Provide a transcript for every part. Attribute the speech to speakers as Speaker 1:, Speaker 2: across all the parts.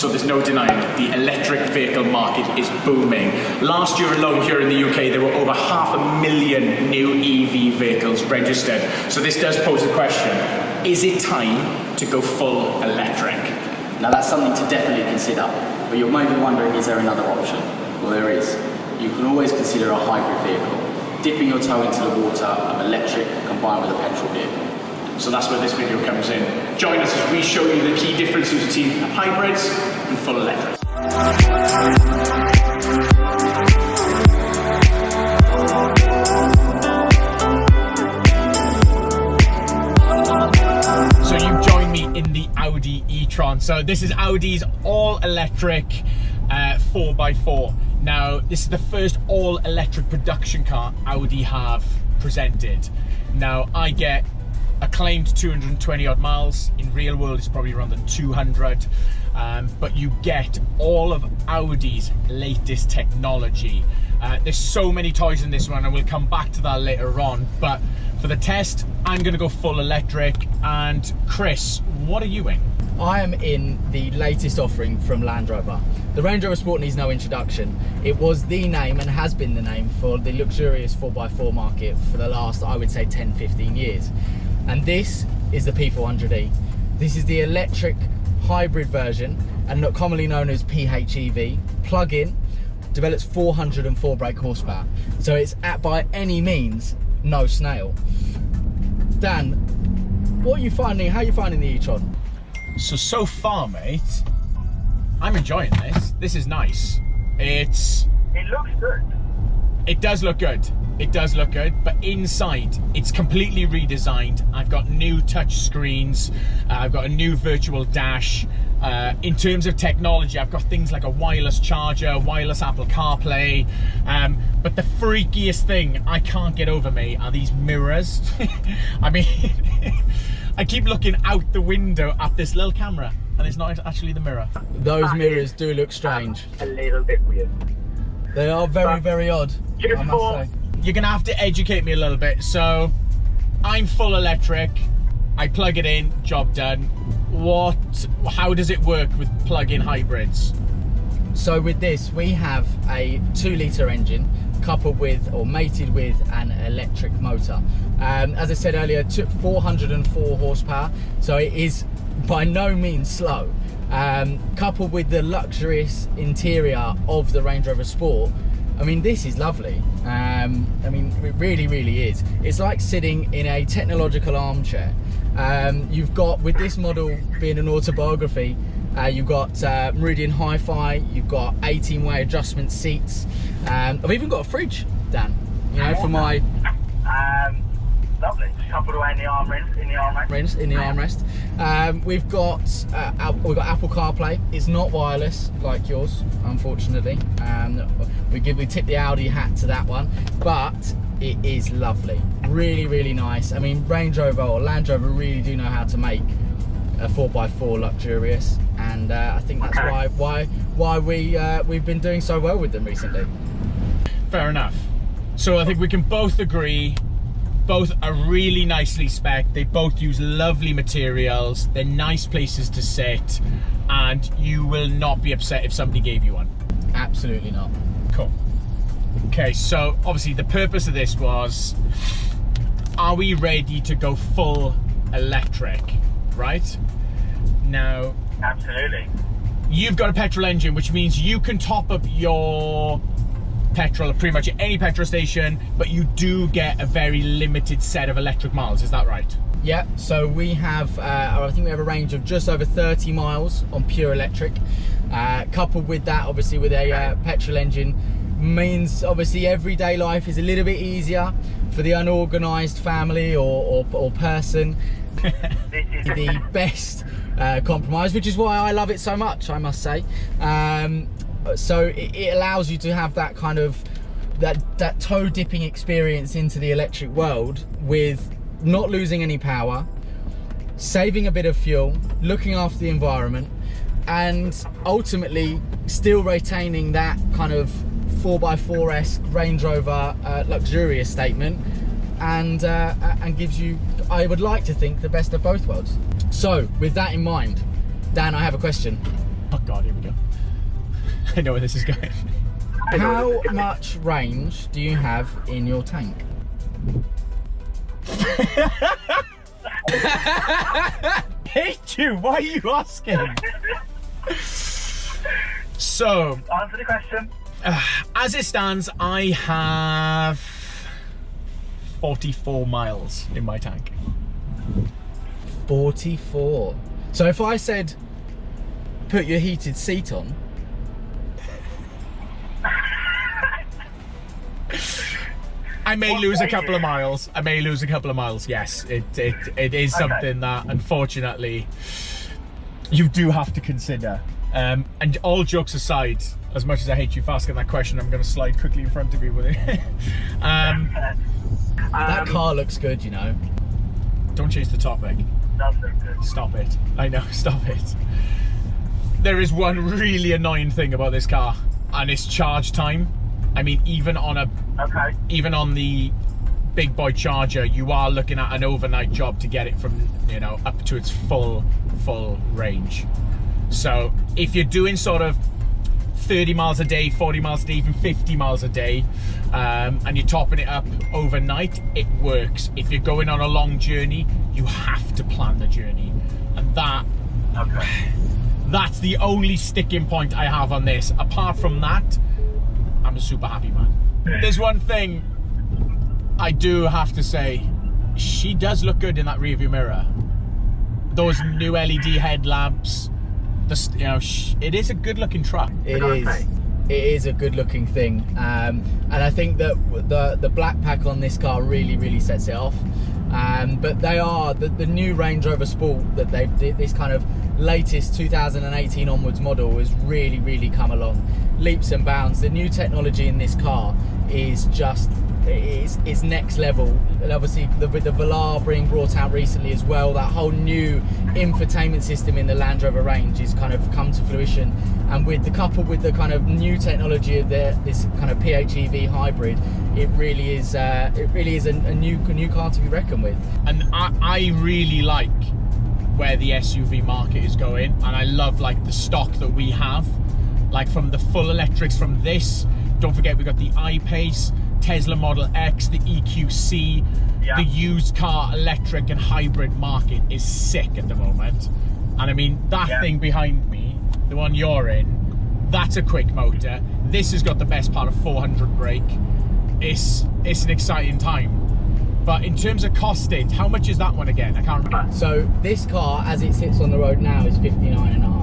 Speaker 1: So there's no denying it, the electric vehicle market is booming. Last year alone here in the UK, there were over 500,000 new EV vehicles registered. So this does pose the question, is it time to go full electric?
Speaker 2: Now that's something to definitely consider, but you're maybe wondering, is there another option? Well, there is. You can always consider a hybrid vehicle, dipping your toe into the water of electric combined with a petrol vehicle.
Speaker 1: So that's where this video comes in. Join us as we show you the key differences between hybrids and full electric. So you've joined me in the Audi E-Tron. So this is Audi's all-electric 4x4. Now, this is the first all-electric production car Audi have presented. Now, I get a claimed 220 odd miles. In real world it's probably around the 200, but you get all of Audi's latest technology. There's so many toys in this one, and we'll come back to that later on, but for the test I'm going to go full electric. And Chris, what are you in?
Speaker 3: I am in the latest offering from Land Rover. The Range Rover Sport needs no introduction. It was the name and has been the name for the luxurious 4x4 market for the last, I would say, 10-15 years. And this is the P400e. This is the electric hybrid version, and not commonly known as PHEV, plug-in, develops 404 brake horsepower. So it's by any means no snail. Dan, what are you finding? How are you finding the E-Tron?
Speaker 1: So far, mate, I'm enjoying this. This is nice. It
Speaker 4: looks good.
Speaker 1: It does look good. It does look good, but inside it's completely redesigned. I've got new touch screens. I've got a new virtual dash. In terms of technology, I've got things like a wireless charger, wireless Apple CarPlay. But the freakiest thing I can't get over me are these mirrors. I mean, I keep looking out the window at this little camera, and it's not actually the mirror.
Speaker 3: Those mirrors do look strange.
Speaker 4: A little bit weird.
Speaker 3: They are very, very odd, I must say.
Speaker 1: You're gonna have to educate me a little bit. So I'm full electric, I plug it in, job done. How does it work with plug-in hybrids?
Speaker 3: So with this, we have a 2-litre engine coupled with, or mated with, an electric motor. As I said earlier, it took 404 horsepower, so it is by no means slow. Coupled with the luxurious interior of the Range Rover Sport, I mean, this is lovely. I mean, it really, really is. It's like sitting in a technological armchair. You've got, with this model being an autobiography, you've got Meridian Hi-Fi, you've got 18-way adjustment seats. I've even got a fridge, Dan, you know, for my...
Speaker 4: Lovely. Coupled away in the armrest.
Speaker 3: We've got Apple CarPlay. It's not wireless like yours, unfortunately. We tip the Audi hat to that one, but it is lovely. Really, really nice. I mean, Range Rover or Land Rover really do know how to make a 4x4 luxurious, and I think that's why we've been doing so well with them recently.
Speaker 1: Fair enough. So I think we can both agree, both are really nicely spec'd. They both use lovely materials. They're nice places to sit, and you will not be upset if somebody gave you one.
Speaker 3: Absolutely not.
Speaker 1: Cool. Okay, so obviously the purpose of this was, are we ready to go full electric, right? Now,
Speaker 4: Absolutely.
Speaker 1: you've got a petrol engine, which means you can top up your petrol at pretty much any petrol station, but you do get a very limited set of electric miles, is that right?
Speaker 3: Yeah, so we have, I think we have a range of just over 30 miles on pure electric. Coupled with that, obviously with a petrol engine, means obviously everyday life is a little bit easier for the unorganised family or person. The best compromise, which is why I love it so much, I must say. So it allows you to have that kind of that toe dipping experience into the electric world with not losing any power, saving a bit of fuel, looking after the environment, and ultimately still retaining that kind of 4x4-esque Range Rover luxurious statement, and gives you, I would like to think, the best of both worlds. So with that in mind, Dan, I have a question.
Speaker 1: Oh God, here we I know where this is going.
Speaker 3: How much range do you have in your tank?
Speaker 1: Hate you. Why are you asking? So,
Speaker 4: Answer the question.
Speaker 1: as it stands, I have 44 miles in my tank.
Speaker 3: 44. So if I said, put your heated seat on,
Speaker 1: I may lose a couple of miles. Yes, it is something that, unfortunately, you do have to consider. And all jokes aside, as much as I hate you for asking that question, I'm going to slide quickly in front of you with it.
Speaker 3: that car looks good, you know.
Speaker 1: Don't change the topic.
Speaker 4: Does look good.
Speaker 1: Stop it. I know, stop it. There is one really annoying thing about this car, and it's charge time. I mean, even on the big boy Charger, you are looking at an overnight job to get it from, you know, up to its full range. So if you're doing sort of 30 miles a day, 40 miles a day, even 50 miles a day, and you're topping it up overnight, it works. If you're going on a long journey, you have to plan the journey. And that's the only sticking point I have on this. Apart from that, I'm a super happy man. There's one thing I do have to say, she does look good in that rearview mirror. Those new LED headlamps, you know, it is a good looking truck.
Speaker 3: It is a good looking thing, and I think that the black pack on this car really sets it off. But they are the new Range Rover Sport that this kind of latest 2018 onwards model has really come along leaps and bounds. The new technology in this car is just it's next level, and obviously with the Velar being brought out recently as well, that whole new infotainment system in the Land Rover range is kind of come to fruition, and coupled with the kind of new technology of this kind of PHEV hybrid, it really is a new car to be reckoned with.
Speaker 1: And I really like where the SUV market is going, and I love like the stock that we have, like from the full electrics from this. Don't forget we got the I-Pace, Tesla Model X, the EQC. The used car electric and hybrid market is sick at the moment. And I mean, that thing behind me, the one you're in, that's a quick motor. This has got the best part of 400 brake. It's an exciting time. But in terms of costing, how much is that one again? I can't remember.
Speaker 3: So this car, as it sits on the road now, is 59.5.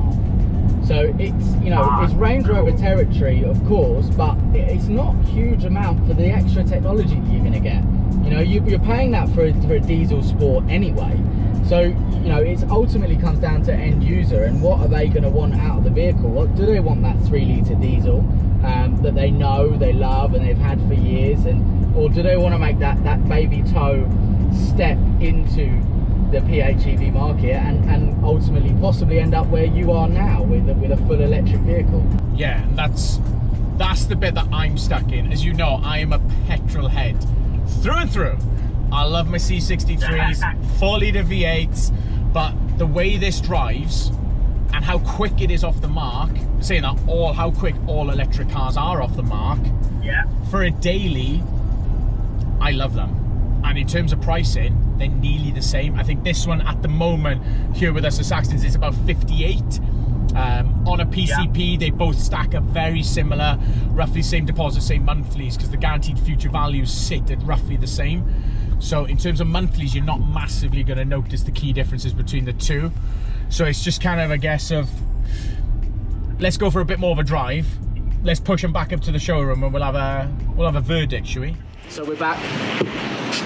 Speaker 3: So it's, you know, it's Range Rover territory, of course, but it's not a huge amount for the extra technology that you're going to get. You know, you're paying that for a diesel sport anyway. So, you know, it ultimately comes down to end user and what are they going to want out of the vehicle. What do they want, that 3-litre diesel that they know, they love, and they've had for years, or do they want to make that baby toe step into the PHEV market and ultimately possibly end up where you are now with a full electric vehicle?
Speaker 1: Yeah, that's the bit that I'm stuck in. As you know, I am a petrol head through and through. I love my C63s, 4-litre V8s, but the way this drives and how quick it is off the mark, saying that how quick all electric cars are off the mark, for a daily, I love them. And in terms of pricing, they're nearly the same. I think this one at the moment here with us at Saxton's is about 58. On a PCP, they both stack up very similar, roughly same deposit, same monthlies, because the guaranteed future values sit at roughly the same. So in terms of monthlies, you're not massively going to notice the key differences between the two. So it's just kind of a guess of, let's go for a bit more of a drive. Let's push them back up to the showroom and we'll have a verdict, shall we?
Speaker 3: So we're back.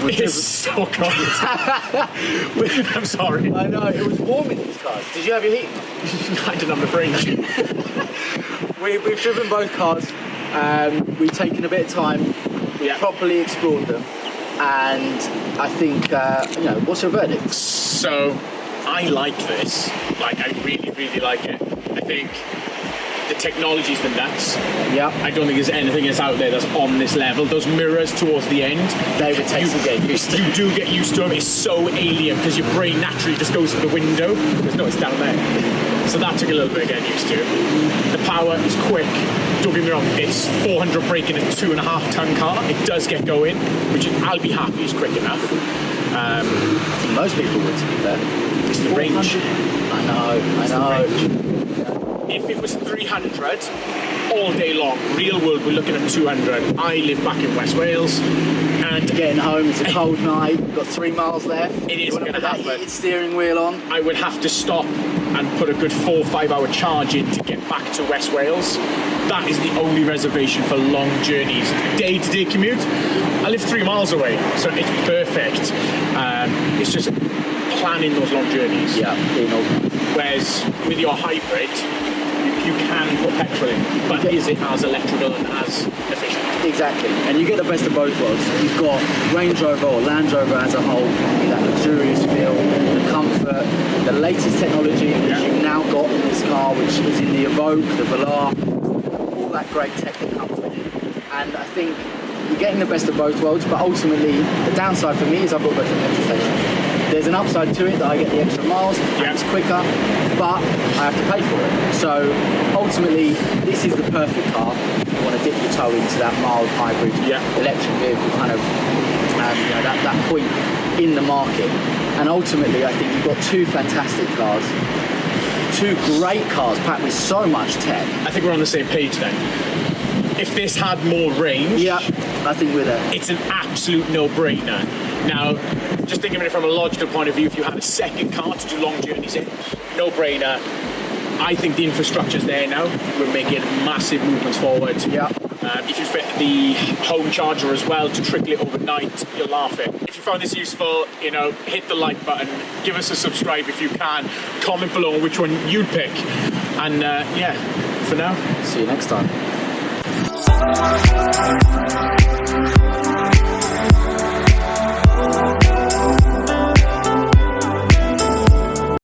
Speaker 1: It's so cold. I'm sorry.
Speaker 3: I know, it was warm in these cars. Did you have your heat?
Speaker 1: I didn't have the fringe.
Speaker 3: We've driven both cars. We've taken a bit of time. We've properly explored them. And I think, you know, what's your verdict?
Speaker 1: So, I like this. Like, I really like it. I think the technology's the nuts.
Speaker 3: Yeah.
Speaker 1: I don't think there's anything that's out there that's on this level. Those mirrors towards the end,
Speaker 3: they would take to get used to.
Speaker 1: You do get used to them. It's so alien because your brain naturally just goes to the window. Because no, it's down there. So that took a little bit of getting used to. The power is quick. Don't get me wrong, it's 400 braking a 2.5 ton car. It does get going, which I'll be happy is quick enough.
Speaker 3: I think most people would, to be fair.
Speaker 1: It's the range.
Speaker 3: I know.
Speaker 1: If it was 300 all day long, real world, we're looking at 200. I live back in West Wales, and
Speaker 3: Getting home, it's a cold night, we've got 3 miles left.
Speaker 1: It isn't
Speaker 3: You wanna
Speaker 1: gonna
Speaker 3: put that
Speaker 1: happen.
Speaker 3: heated steering wheel on.
Speaker 1: I would have to stop and put a good 4 or 5 hour charge in to get back to West Wales. That is the only reservation for long journeys. Day-to-day commute, I live 3 miles away, so it's perfect. It's just planning those long journeys.
Speaker 3: Yeah,
Speaker 1: Whereas with your hybrid, you can put petrol in, but is it as electrical and as efficient?
Speaker 3: exactly. And you get the best of both worlds. You've got Range Rover or Land Rover as a whole, that luxurious feel, the comfort, the latest technology which you've now got in this car, which is in the Evoque, the Velar, all that great tech that comes with it. And I think you're getting the best of both worlds, but ultimately the downside for me is I've got to go to the petrol station. There's an upside to it that I get the extra miles, and it's quicker, but I have to pay for it. So ultimately, this is the perfect car if you want to dip your toe into that mild hybrid electric vehicle kind of, that point in the market. And ultimately, I think you've got 2 fantastic cars, 2 great cars packed with so much tech.
Speaker 1: I think we're on the same page then. If this had more range,
Speaker 3: I think we're there.
Speaker 1: it's an absolute no-brainer. Now, just thinking of it from a logical point of view, if you had a second car to do long journeys in, no-brainer. I think the infrastructure's there now. We're making massive movements forward. If you fit the home charger as well to trickle it overnight, you'll laugh it. If you found this useful, hit the like button, give us a subscribe if you can, comment below which one you'd pick. And for now,
Speaker 3: See you next time.